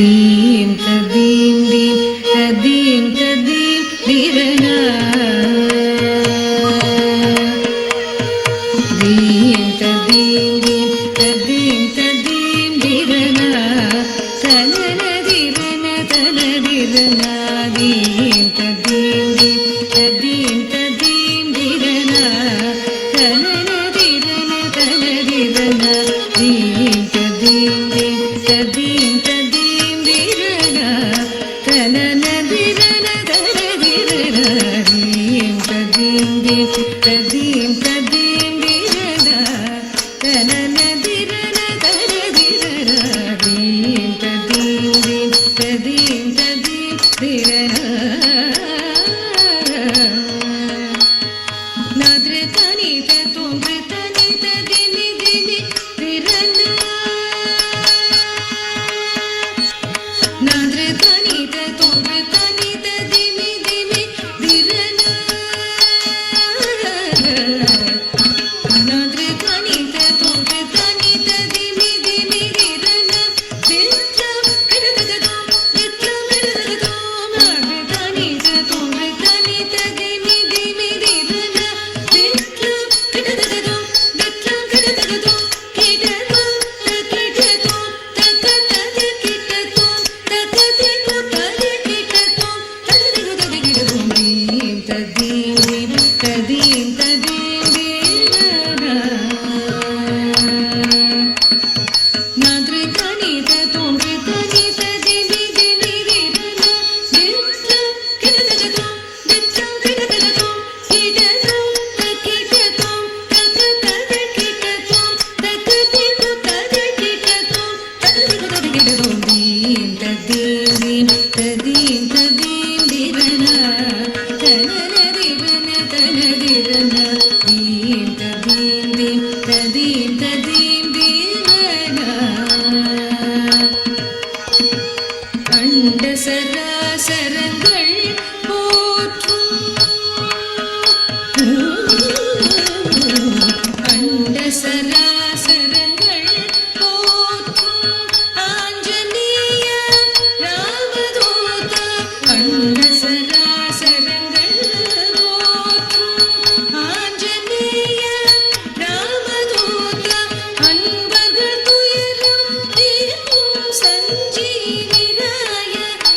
ததீம் ததீம் theme ததீம் ததீம் தீரனா theme ததீம் theme ததீம் ததீம் தீரனா தனன தீரன தனதிரனா theme ததீம் theme ததீம் ததீம் தீரனா தனன தீரன தனதிரனா theme ததீம் theme ததீம் ததீம் தீரனா தனன தீரன தனதிரனா தீம் ததீம் தீம் ததீம் ததீம் தீரனா தனன தீரன தனதிரனா தீம் ததீம் தீம் ததீம் ததீம் தீரனா நாத்ர தனி தோம் தனி ததிமி திமி திரனா நாத்ர தனி தோம் தனி ததிமி திமி திரனா நாத்ர தனி தோம் தனி ததிமி திமி திரனா வித்ரம் கிடதததோம் வித்ரம் கிடதததோம் நாத்ர தனி தோம் தனி ததிமி திமி திரனா வித்ரம் கிடதததோம் வித்ரம் கிடதததோம் கிடதோம் தகிடதோம் தகதத கிடதோம் தகதிகு பரி கிடதோம் தகதிகு தகிடதோம் தீம் ததீம் ததீம் ததீம் தீரனா நாத்ர தனி தோம் தனி ததிமி திமி திரனா வித்ரம் கிடதததோம் வித்ரம் கிடதததோம் கிடதோம் தகிடதோம் தகதத கிடதோம் தகதிகு பரி கிடதோம் தகதிகு தகிடதோம் தீம் ததீம் ததீம் ததீம் தீரனா தனன தீரன தனதிரனா தீம் ததீம் தீம் ததீம் ததீம் தீரனா அண்ட சராசரங்கள் போற்றும் அண்ட சராசரங்கள் போற்றும் ஆஞ்சநேய ராமதூத அண்ட சராசரங்கள் போற்றும் ஆஞ்சநேய ராமதூத அன்பர்கள் துயரம் தீர்க்கும் சஞ்சீவிராய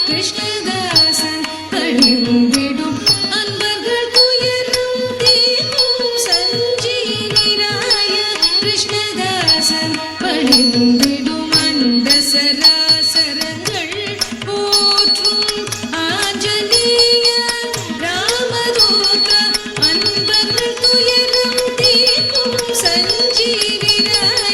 கிருஷ்ணதாசன் பணிந்திடும் அன்பர்கள் துயரம் தீர்க்கும் சஞ்சீவிராய கிருஷ்ணதாசன் பணிந்திடும் அண்ட சராசரங்கள் போற்றும் ஆஞ்சநேய ராமதூத அன்பர்கள் துயரம் தீர்க்கும் சஞ்சீவிராய